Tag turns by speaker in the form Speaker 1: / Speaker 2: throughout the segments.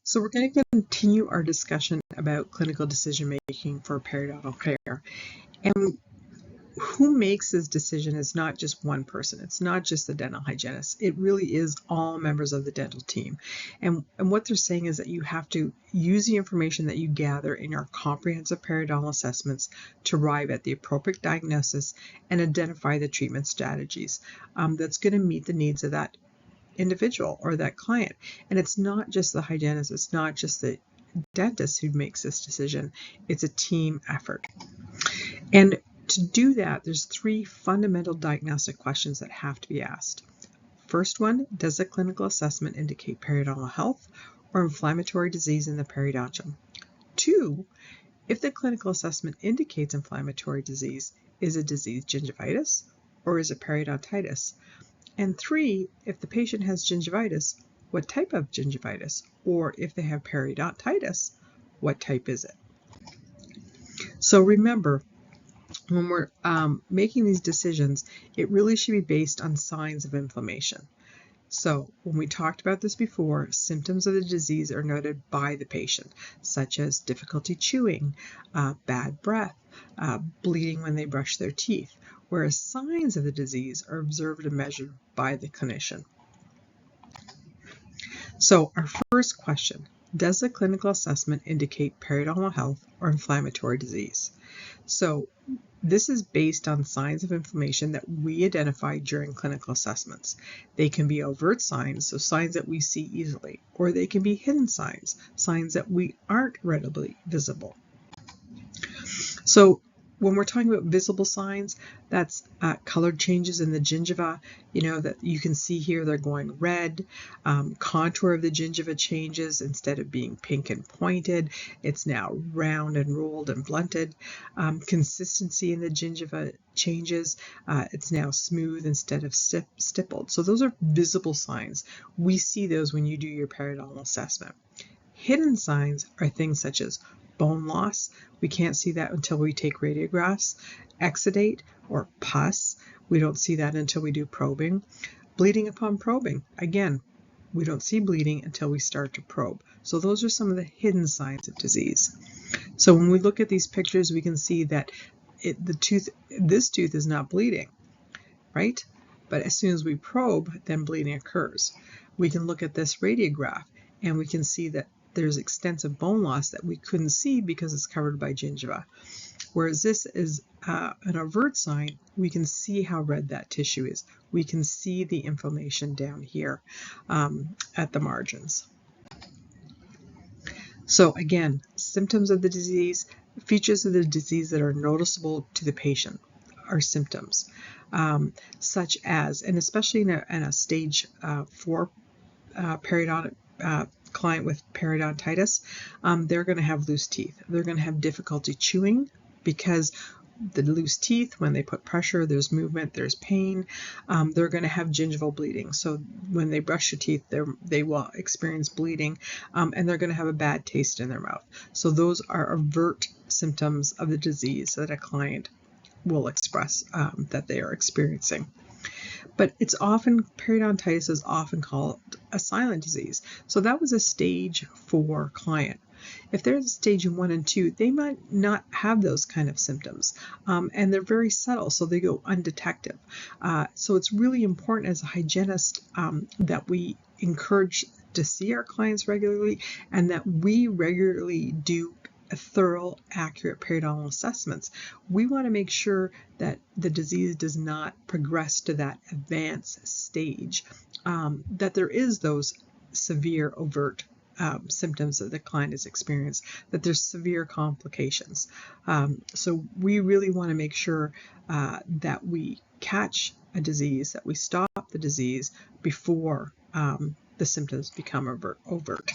Speaker 1: So we're going to continue our discussion about clinical decision making for periodontal care. And who makes this decision is not just one person. It's not just the dental hygienist. It really is all members of the dental team. And what they're saying is that you have to use the information that you gather in your comprehensive periodontal assessments to arrive at the appropriate diagnosis and identify the treatment strategies that's going to meet the needs of that individual or that client. And it's not just the hygienist, it's not just the dentist who makes this decision, it's a team effort. And to do that, there's three fundamental diagnostic questions that have to be asked. First one, does the clinical assessment indicate periodontal health or inflammatory disease in the periodontium? Two, if the clinical assessment indicates inflammatory disease, is it disease gingivitis or is it periodontitis? And three, if the patient has gingivitis, what type of gingivitis? Or if they have periodontitis, what type is it? So remember, when we're making these decisions, it really should be based on signs of inflammation. So when we talked about this before, symptoms of the disease are noted by the patient, such as difficulty chewing, bad breath, bleeding when they brush their teeth, whereas signs of the disease are observed and measured by the clinician. So our first question, does the clinical assessment indicate periodontal health or inflammatory disease? So this is based on signs of inflammation that we identify during clinical assessments. They can be overt signs, so signs that we see easily, or they can be hidden signs, signs that we aren't readily visible. So when we're talking about visible signs, that's colored changes in the gingiva, that you can see here they're going red. Contour of the gingiva changes. Instead of being pink and pointed, it's now round and rolled and blunted. Consistency in the gingiva changes. It's now smooth instead of stippled. So those are visible signs. We see those when you do your periodontal assessment. Hidden signs are things such as bone loss. We can't see that until we take radiographs. Exudate or pus. We don't see that until we do probing. Bleeding upon probing. Again, we don't see bleeding until we start to probe. So those are some of the hidden signs of disease. So when we look at these pictures, we can see that this tooth is not bleeding, right? But as soon as we probe, then bleeding occurs. We can look at this radiograph and we can see that there's extensive bone loss that we couldn't see because it's covered by gingiva. Whereas this is an overt sign, we can see how red that tissue is. We can see the inflammation down here at the margins. So again, symptoms of the disease, features of the disease that are noticeable to the patient are symptoms, such as, and especially in a stage 4 periodontal client with periodontitis, they're going to have loose teeth. They're going to have difficulty chewing because the loose teeth, when they put pressure, there's movement, there's pain. They're going to have gingival bleeding. So when they brush your teeth, they will experience bleeding, and they're going to have a bad taste in their mouth. So those are overt symptoms of the disease that a client will express that they are experiencing. But periodontitis is often called a silent disease. So that was a stage 4 client. If they're at stage 1 and 2, they might not have those kind of symptoms. And they're very subtle, so they go undetected. So it's really important as a hygienist that we encourage to see our clients regularly and that we regularly do thorough, accurate periodontal assessments. We want to make sure that the disease does not progress to that advanced stage, that there is those severe overt symptoms that the client has experienced, that there's severe complications. So we really want to make sure that we catch a disease, that we stop the disease before the symptoms become overt.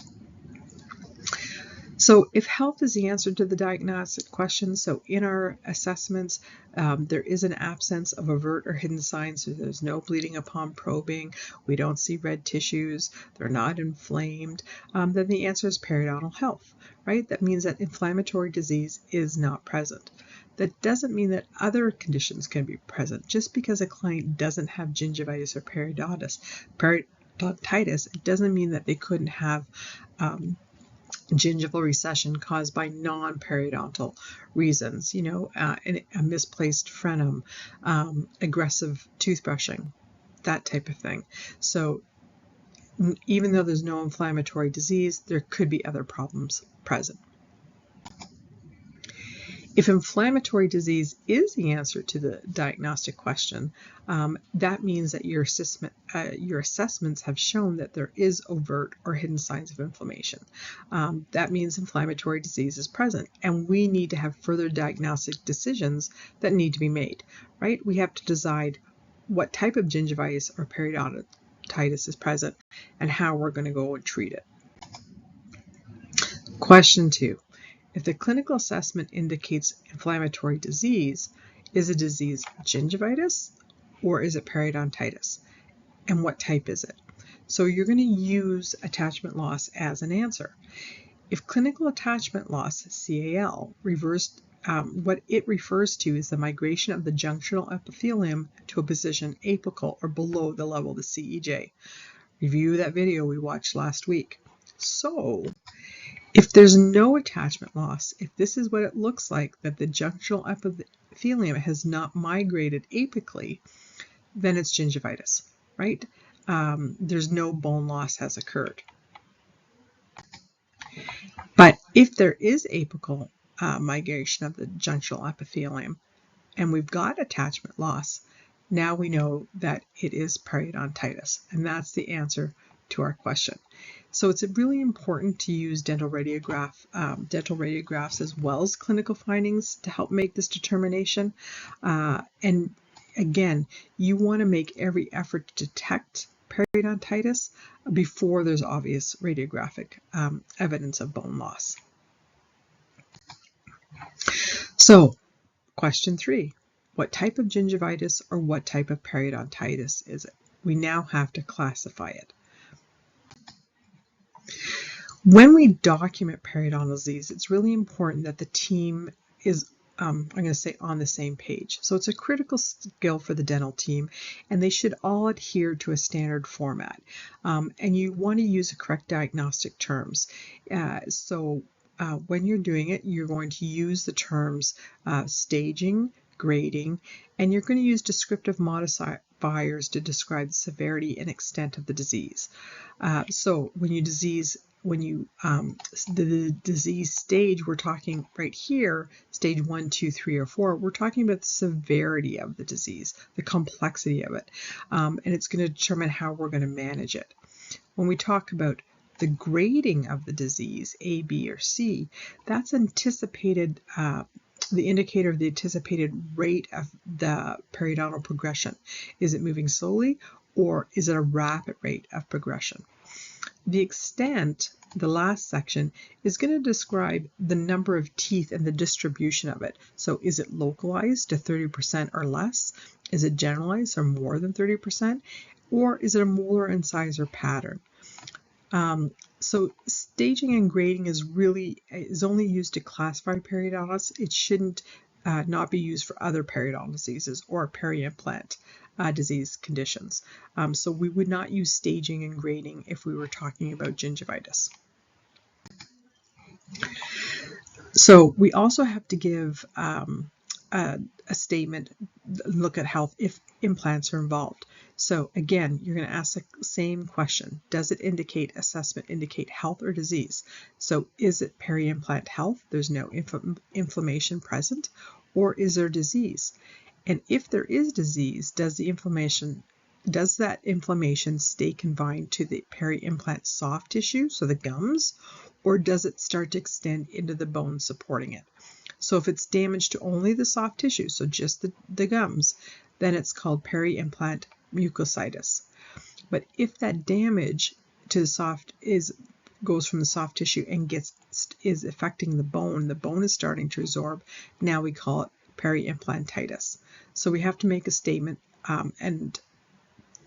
Speaker 1: So if health is the answer to the diagnostic question, so in our assessments, there is an absence of overt or hidden signs, so there's no bleeding upon probing, we don't see red tissues, they're not inflamed, then the answer is periodontal health, right? That means that inflammatory disease is not present. That doesn't mean that other conditions can be present. Just because a client doesn't have gingivitis or periodontitis, it doesn't mean that they couldn't have gingival recession caused by non-periodontal reasons, a misplaced frenum, aggressive toothbrushing, that type of thing. So even though there's no inflammatory disease, there could be other problems present. If inflammatory disease is the answer to the diagnostic question, that means that your assessments have shown that there is overt or hidden signs of inflammation. That means inflammatory disease is present, and we need to have further diagnostic decisions that need to be made, right? We have to decide what type of gingivitis or periodontitis is present and how we're going to go and treat it. Question 2. If the clinical assessment indicates inflammatory disease, is a disease gingivitis or is it periodontitis? And what type is it? So you're going to use attachment loss as an answer. If clinical attachment loss, CAL, reversed, what it refers to is the migration of the junctional epithelium to a position apical or below the level of the CEJ. Review that video we watched last week. So if there's no attachment loss, if this is what it looks like, that the junctional epithelium has not migrated apically, then it's gingivitis, right? There's no bone loss has occurred. But if there is apical migration of the junctional epithelium and we've got attachment loss, now we know that it is periodontitis, and that's the answer to our question. So it's really important to use dental radiographs as well as clinical findings to help make this determination. And again, you want to make every effort to detect periodontitis before there's obvious radiographic evidence of bone loss. So, question 3. What type of gingivitis or what type of periodontitis is it? We now have to classify it. When we document periodontal disease, it's really important that the team is, I'm going to say, on the same page. So it's a critical skill for the dental team, and they should all adhere to a standard format. And you want to use the correct diagnostic terms. When you're doing it, you're going to use the terms staging, grading, and you're going to use descriptive modifiers to describe the severity and extent of the disease. So the disease stage, we're talking right here, stage 1, 2, 3, or 4, we're talking about the severity of the disease, the complexity of it, and it's going to determine how we're going to manage it. When we talk about the grading of the disease, A, B, or C, that's anticipated, the indicator of the anticipated rate of the periodontal progression. Is it moving slowly, or is it a rapid rate of progression? The extent, the last section, is going to describe the number of teeth and the distribution of it. So is it localized to 30% or less? Is it generalized or more than 30%? Or is it a molar incisor pattern? So staging and grading is only used to classify periodontitis. It shouldn't not be used for other periodontal diseases or peri-implant disease conditions. So we would not use staging and grading if we were talking about gingivitis. So we also have to give a statement, look at health if implants are involved. So again, you're going to ask the same question. Does it assessment indicate health or disease? So is it peri-implant health? There's no inflammation present, or is there disease? And if there is disease, does that inflammation stay confined to the peri-implant soft tissue, so the gums, or does it start to extend into the bone supporting it? So if it's damage to only the soft tissue, so just the gums, then it's called peri-implant mucositis. But if that damage to the goes from the soft tissue and is affecting the bone is starting to resorb, now we call it peri-implantitis. So we have to make a statement and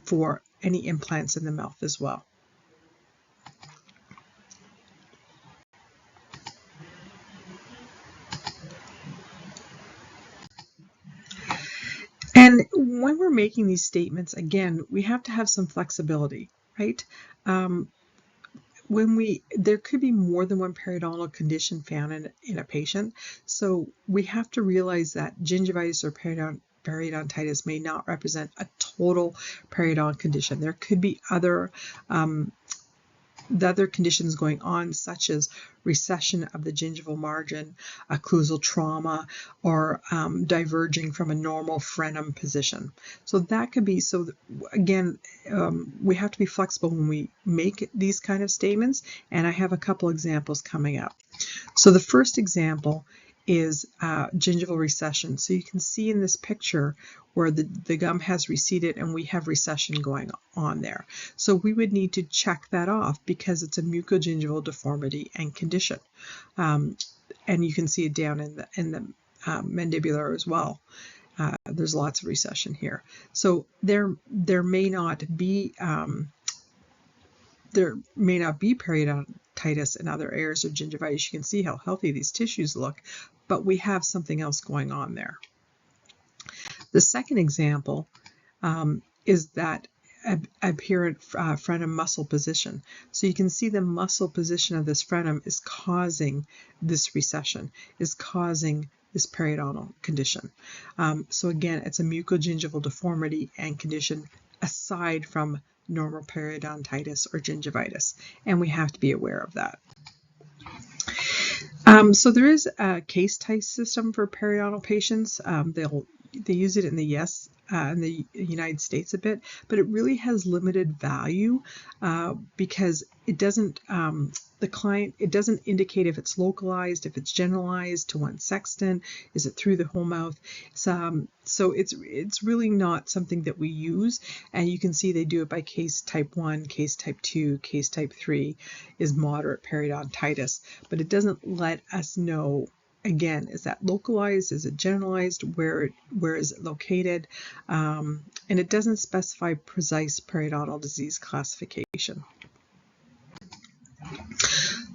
Speaker 1: for any implants in the mouth as well. And when we're making these statements, again, we have to have some flexibility, right? there could be more than one periodontal condition found in a patient, so we have to realize that gingivitis or periodontitis may not represent a total periodontal condition. There could be the other conditions going on, such as recession of the gingival margin, occlusal trauma, or diverging from a normal frenum position. So that could be, so again, we have to be flexible when we make these kind of statements, and I have a couple examples coming up. So the first example is gingival recession. So you can see in this picture where the gum has receded and we have recession going on there. So we would need to check that off because it's a mucogingival deformity and condition. And you can see it down in the mandibular as well. There's lots of recession here. So there may not be periodontitis in other areas of gingivitis. You can see how healthy these tissues look, but we have something else going on there. The second example is that apparent frenum muscle position. So you can see the muscle position of this frenum is causing this recession, is causing this periodontal condition. So again, it's a mucogingival deformity and condition aside from normal periodontitis or gingivitis, and we have to be aware of that. So there is a case type system for periodontal patients. They use it in the United States a bit, but it really has limited value because it doesn't it doesn't indicate if it's localized, if it's generalized to one sextant, is it through the whole mouth. So it's really not something that we use, and you can see they do it by case type 1, case type 2, case type 3 is moderate periodontitis, but it doesn't let us know, again, is that localized, is it generalized, where is it located, and it doesn't specify precise periodontal disease classification.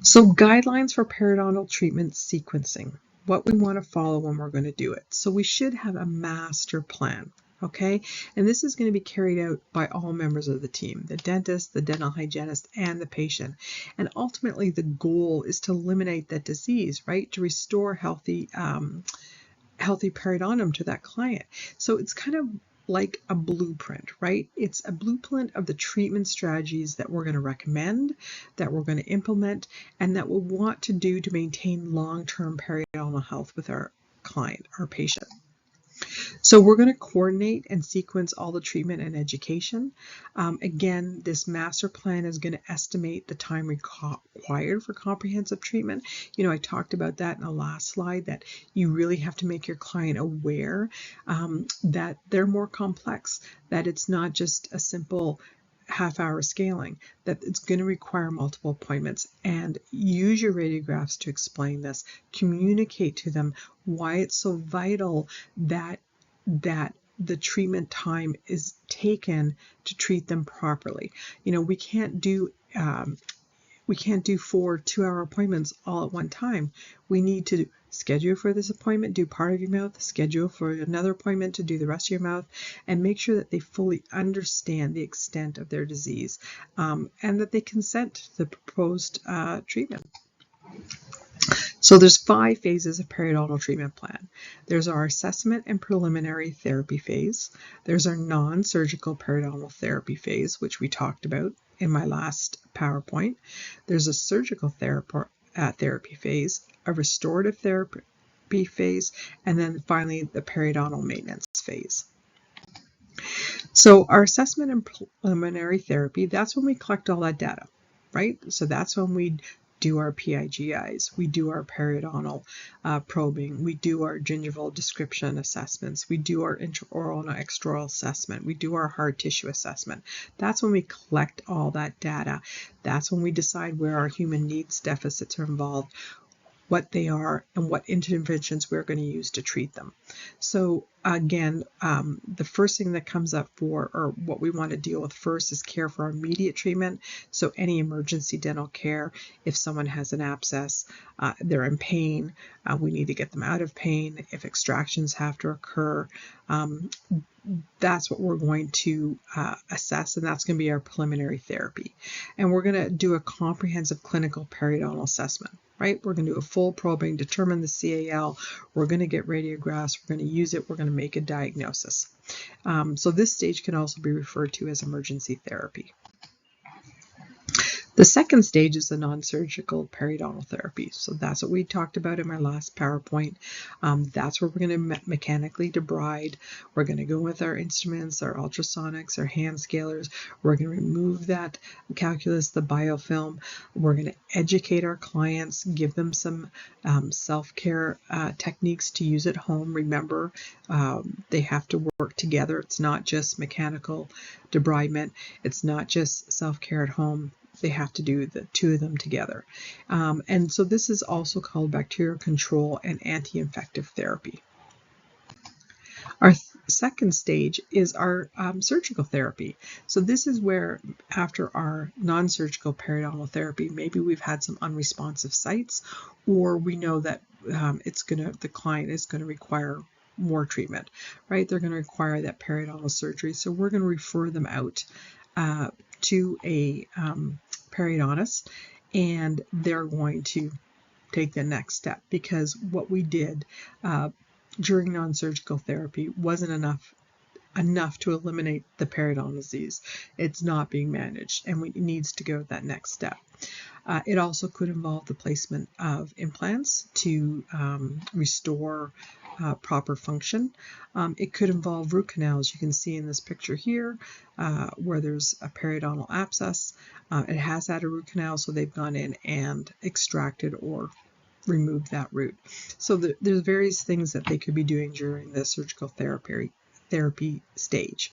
Speaker 1: So guidelines for periodontal treatment sequencing, what we want to follow when we're going to do it. So we should have a master plan, okay? And this is going to be carried out by all members of the team, the dentist, the dental hygienist, and the patient. And ultimately the goal is to eliminate that disease, right? To restore healthy periodontum to that client. So it's kind of like a blueprint, right? It's a blueprint of the treatment strategies that we're going to recommend, that we're going to implement, and that we'll want to do to maintain long-term periodontal health with our client, our patient. So we're going to coordinate and sequence all the treatment and education. Again, this master plan is going to estimate the time required for comprehensive treatment. You know, I talked about that in the last slide, that you really have to make your client aware that they're more complex, that it's not just a simple half-hour scaling, that it's going to require multiple appointments, and use your radiographs to explain this. Communicate to them why it's so vital that the treatment time is taken to treat them properly. You know, we can't do 4 2-hour appointments all at one time. We need to schedule for this appointment, do part of your mouth, schedule for another appointment to do the rest of your mouth, and make sure that they fully understand the extent of their disease and that they consent to the proposed treatment. So there's 5 phases of periodontal treatment plan. There's our assessment and preliminary therapy phase. There's our non-surgical periodontal therapy phase, which we talked about in my last PowerPoint. There's a surgical therapy phase, a restorative therapy phase, and then finally the periodontal maintenance phase. So our assessment and preliminary therapy, that's when we collect all that data, right? So that's when we do our PIGIs, we do our periodontal probing, we do our gingival description assessments, we do our intraoral and extraoral assessment, we do our hard tissue assessment. That's when we collect all that data. That's when we decide where our human needs deficits are involved, what they are, and what interventions we're going to use to treat them. So again, the first thing that comes up for, or what we want to deal with first, is care for immediate treatment. So any emergency dental care, if someone has an abscess, they're in pain, we need to get them out of pain. If extractions have to occur, that's what we're going to assess, and that's going to be our preliminary therapy. And we're going to do a comprehensive clinical periodontal assessment, right? We're going to do a full probing, determine the CAL, we're going to get radiographs, we're going to use it, we're going to make a diagnosis. So this stage can also be referred to as emergency therapy. The second stage is the non-surgical periodontal therapy. So that's what we talked about in my last PowerPoint. That's where we're going to mechanically debride. We're going to go with our instruments, our ultrasonics, our hand scalers. We're going to remove that calculus, the biofilm. We're going to educate our clients, give them some self-care techniques to use at home. Remember, they have to work together. It's not just mechanical debridement. It's not just self-care at home. They have to do the two of them together. And so this is also called bacterial control and anti-infective therapy. Our second stage is our surgical therapy. So this is where, after our non-surgical periodontal therapy, maybe we've had some unresponsive sites, or we know that the client is going to require more treatment, right? They're going to require that periodontal surgery. So we're going to refer them out to a periodontist, and they're going to take the next step, because what we did during non-surgical therapy wasn't enough to eliminate the periodontal disease. It's not being managed, and it needs to go that next step. It also could involve the placement of implants to restore proper function. It could involve root canals. You can see in this picture here where there's a periodontal abscess. It has had a root canal, so they've gone in and extracted or removed that root. So there's various things that they could be doing during the surgical therapy stage.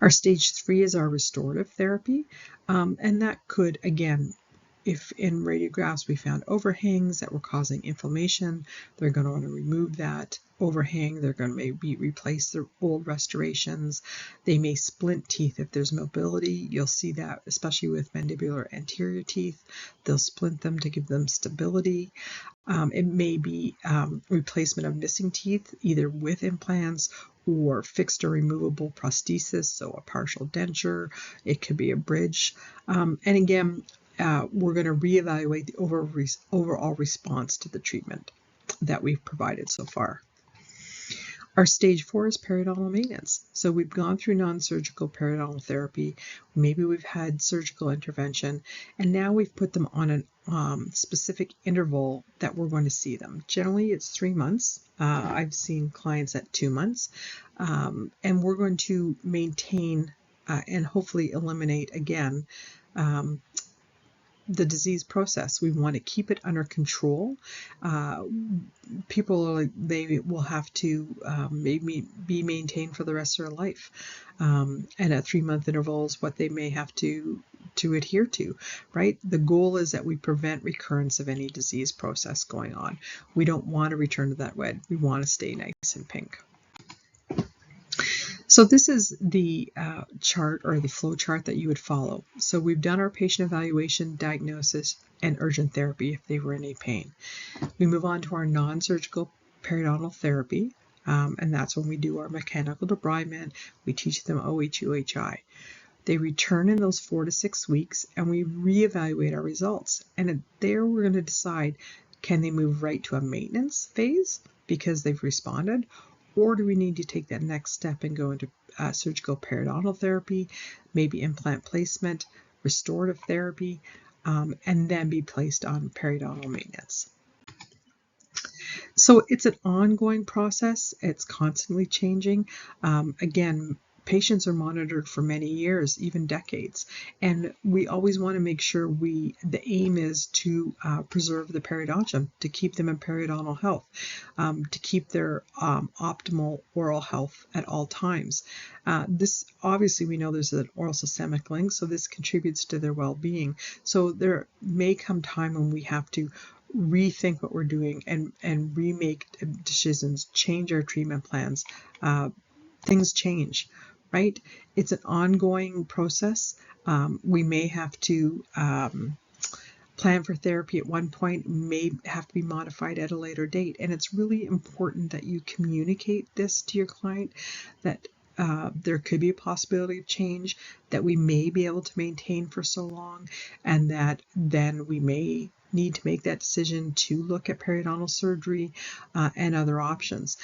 Speaker 1: Our stage 3 is our restorative therapy, and that could, again, if in radiographs we found overhangs that were causing inflammation, they're going to want to remove that overhang. They're going to maybe replace the old restorations. They may splint teeth if there's mobility. You'll see that especially with mandibular anterior teeth. They'll splint them to give them stability. It may be replacement of missing teeth, either with implants or fixed or removable prosthesis, so a partial denture. It could be a bridge. And again, we're going to reevaluate the overall response to the treatment that we've provided so far. Our stage 4 is periodontal maintenance. So we've gone through non-surgical periodontal therapy, maybe we've had surgical intervention, and now we've put them on a specific interval that we're going to see them. Generally, it's 3 months. I've seen clients at 2 months, and we're going to maintain and hopefully eliminate, again, the disease process. We want to keep it under control. People, they will have to maybe be maintained for the rest of their life. And at 3-month intervals, what they may have to adhere to, right? The goal is that we prevent recurrence of any disease process going on. We don't want to return to that red. We want to stay nice and pink. So this is the chart, or the flow chart, that you would follow. So we've done our patient evaluation, diagnosis, and urgent therapy if they were in any pain. We move on to our non-surgical periodontal therapy, and that's when we do our mechanical debridement. We teach them OH-UHI. They return in those 4 to 6 weeks, and we reevaluate our results. And there we're going to decide, can they move right to a maintenance phase because they've responded, or do we need to take that next step and go into surgical periodontal therapy, maybe implant placement, restorative therapy, and then be placed on periodontal maintenance. So it's an ongoing process. It's constantly changing. Again, patients are monitored for many years, even decades, and we always want to make sure the aim is to preserve the periodontium, to keep them in periodontal health, to keep their optimal oral health at all times. This obviously, we know there's an oral systemic link, so this contributes to their well-being. So there may come time when we have to rethink what we're doing and remake decisions, change our treatment plans. Things change, right? It's an ongoing process. We may have to plan for therapy at one point, may have to be modified at a later date. And it's really important that you communicate this to your client, that there could be a possibility of change that we may be able to maintain for so long, and that then we may need to make that decision to look at periodontal surgery and other options.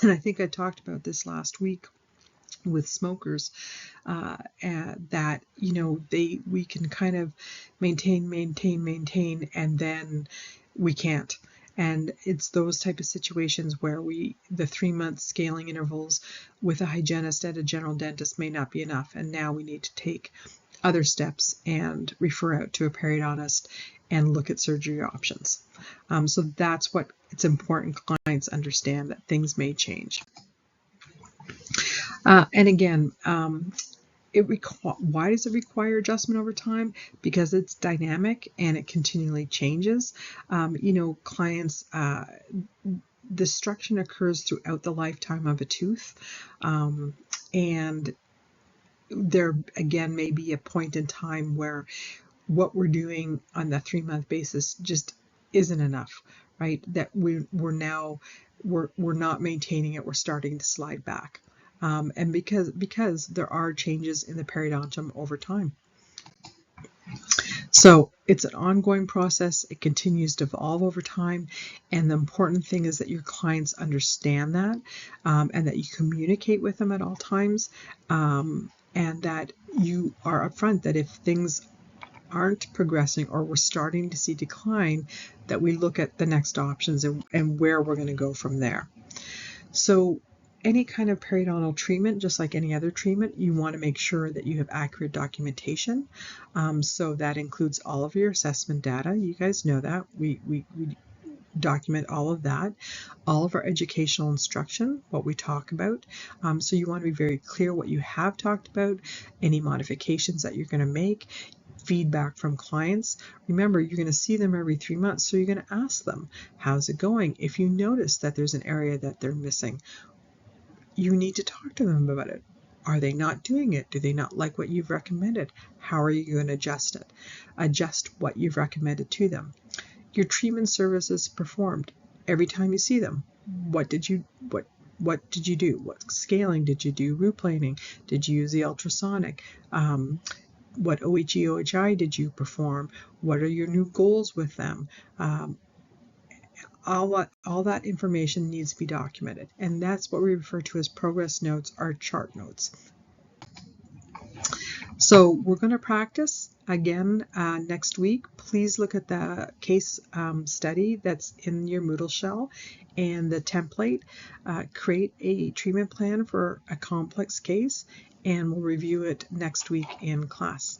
Speaker 1: And I think I talked about this last week with smokers, that we can kind of maintain, and then we can't. And it's those type of situations where the 3-month scaling intervals with a hygienist at a general dentist may not be enough, and now we need to take other steps and refer out to a periodontist and look at surgery options. So that's what it's important clients understand, that things may change. And again, why does it require adjustment over time? Because it's dynamic and it continually changes. Clients, destruction occurs throughout the lifetime of a tooth, and there again may be a point in time where what we're doing on the 3-month basis just isn't enough, right? That we're not maintaining it, we're starting to slide back. And because there are changes in the periodontium over time. So it's an ongoing process. It continues to evolve over time. And the important thing is that your clients understand that, and that you communicate with them at all times, and that you are upfront that if things aren't progressing or we're starting to see decline, that we look at the next options and where we're going to go from there. So any kind of periodontal treatment, just like any other treatment, you want to make sure that you have accurate documentation. So that includes all of your assessment data. You guys know that. We document all of that, all of our educational instruction, what we talk about. So you want to be very clear what you have talked about, any modifications that you're going to make, feedback from clients. Remember, you're going to see them every 3 months, so you're going to ask them, how's it going? If you notice that there's an area that they're missing, you need to talk to them about it. Are they not doing it? Do they not like what you've recommended? How are you going to adjust it? Adjust what you've recommended to them. Your treatment services performed every time you see them. What did you do? What scaling did you do? Root planing? Did you use the ultrasonic? What OHE, OHI did you perform? What are your new goals with them? All that information needs to be documented, and that's what we refer to as progress notes or chart notes. So we're going to practice again next week. Please look at the case study that's in your Moodle shell and the template. Create a treatment plan for a complex case, and we'll review it next week in class.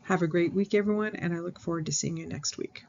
Speaker 1: Have a great week, everyone, and I look forward to seeing you next week.